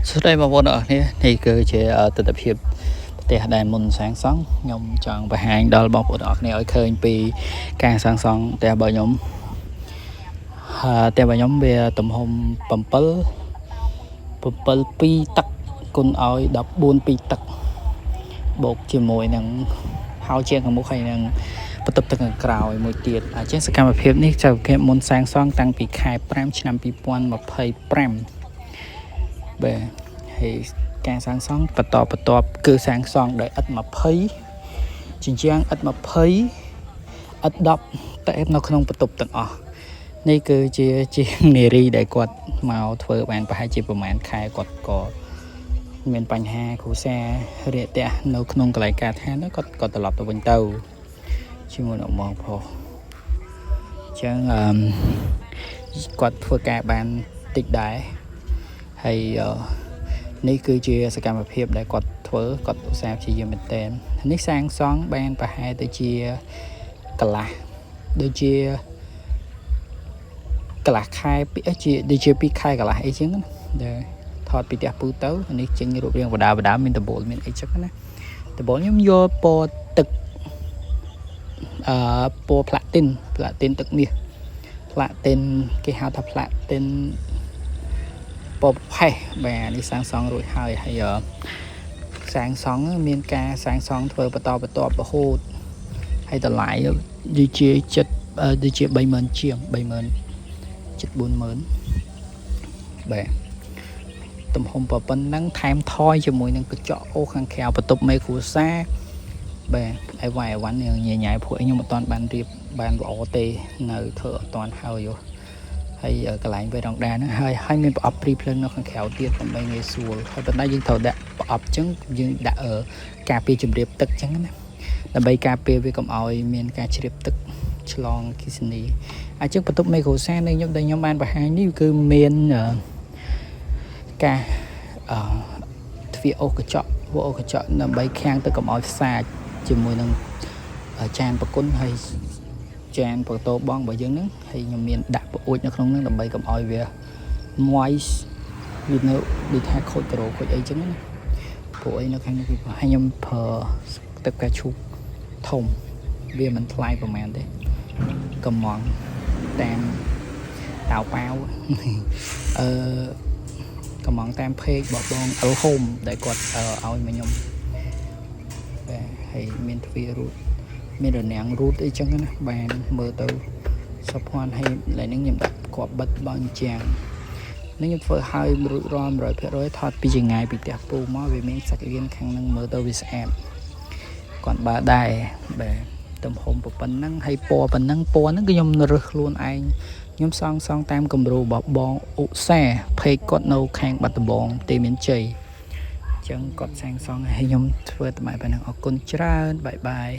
សួស្តីបងប្អូនអរគ្នានេះគឺជាទស្សនភាពផ្ទះដែលមុនសាងសង់ខ្ញុំចង់បង្ហាញដល់បងប្អូនអរគ្នាឲ្យឃើញពីការសាងសង់ផ្ទះរបស់ខ្ញុំផ្ទះរបស់ខ្ញុំវាទំហំ7 2 ទឹកគុណឲ្យ14 2 ទឹកបូកជាមួយនឹងហោជាងខាងមុខហើយនឹងបន្ទប់ទឹកខាងក្រោយមួយទៀតអញ្ចឹងសកម្មភាពនេះចៅគេមុនសាងសង់តាំងពីខែ5ឆ្នាំ2025បាទហើយការសាងសង់បន្តគឺសាងសង់ដោយឥដ្ឋ20ជញ្ជាំងឥដ្ឋ20ឥដ្ឋ10តែនៅក្នុងបន្ទប់ទាំងអស់នេះគឺជានារីដែលគាត់មកធ្វើបានប្រហែលជាប្រហែលខែគាត់ក៏មានបញ្ហាគ្រួសាររាកទាស់នៅក្នុងកន្លែងការឋានគាត់ត្រឡប់ទៅវិញទៅជាមួយនឹងបងប្រុសអញ្ចឹងគាត់ធ្វើការបានតិចដែរហើយនេះគឺជាសកម្មភាពដែលគាត់ធ្វើគាត់ឧស្សាហ៍ព្យាយាមមែនទែននេះសាងសង់បានប្រហែលទៅជាកន្លះដូចជាកន្លះខែដូចជា2ខែកន្លះអីចឹងណាដែលថតពីផ្ទះពូទៅនេះចេញរូបរាងបដាមានដំបូលមានអីចឹងណាដំបូលខ្ញុំយកពណ៌ទឹកពណ៌ផ្លាទីនទឹកមាសផ្លាទីនគេហៅថាផ្លាទីនពណ៌ផេះបាទនេះសាងសង់រួចហើយសាងសង់មានការសាងសង់ធ្វើបន្តរហូតហើយតម្លៃដូចជាដូចជា30000ជាង30000 40000បាទទំហំប៉ុណ្ណឹងថែមថយជាមួយនឹងកញ្ចក់អូខាងក្រៅបន្ទប់មេគ្រួសារបាទអីវ៉ាន់ញ៉ៃពួកខ្ញុំអត់ទាន់បានរៀបបានល្អទេនៅធ្វើអត់ទាន់ហើយកន្លែងវេរ៉ង់ដាហ្នឹងហើយមានប្រអប់ព្រីភ្លើងនៅខាងក្រៅទៀតដើម្បីងាយស្រួលហើយប៉ុន្តែយើងត្រូវដាក់ប្រអប់ចឹងយើងដាក់ការពារជំរាបទឹកចឹងណាដើម្បីការពារវាកុំឲ្យមានការជ្រាបទឹកឆ្លងអគ្គិសនីអញ្ចឹងបន្ទប់មេគ្រួសារនៃខ្ញុំបានបង្ហាញនេះគឺមានការទ្វារអូសកញ្ចក់ដើម្បីខាំងទឹកកុំឲ្យផ្សាច់ជាមួយនឹងចានប្រគុណហើយចានប៉ូតូបងរបស់យើងហ្នឹងហើយខ្ញុំមានដាក់ប្អួចនៅក្នុងហ្នឹងដើម្បីកុំឲ្យវា moist វានៅដូចថាខូចក្រូខូចអីចឹងណាព្រោះអីនៅខាងនេះខ្ញុំប្រើទឹកកៅឈូកធំវាមិនថ្លៃប្រហែលទេកំងតាមតៅប៉ាវកំងតាមเพจបងអលហូមដែលគាត់ឲ្យមកខ្ញុំបាទហើយមានទ្វាររូតមានរនាំងរូតអីចឹងណាបានមើលទៅសុភ័ណ្ឌហើយឡើយនេះខ្ញុំដាក់គ្រាប់បិទបងជាងនេះខ្ញុំធ្វើឲ្យរួចរាល់ 100% ថតពីចម្ងាយពីផ្ទះពូមកវាមានសាច់រៀនខាងនឹងមើលទៅវាស្អាតគាត់បើដែរបាទទំហំប៉ុណ្ណឹងហើយពណ៌ប៉ុណ្ណឹងពណ៌ហ្នឹងគឺខ្ញុំរើសខ្លួនឯងខ្ញុំសង់តាមគំរូរបស់បងឧស្សាហ៍เพจគាត់នៅខាងបាត់ដំបងទេមានជ័យអញ្ចឹងគាត់សាងសង់ឲ្យខ្ញុំធ្វើតែប៉ុណ្ណឹងអរគុណច្រើនបាយ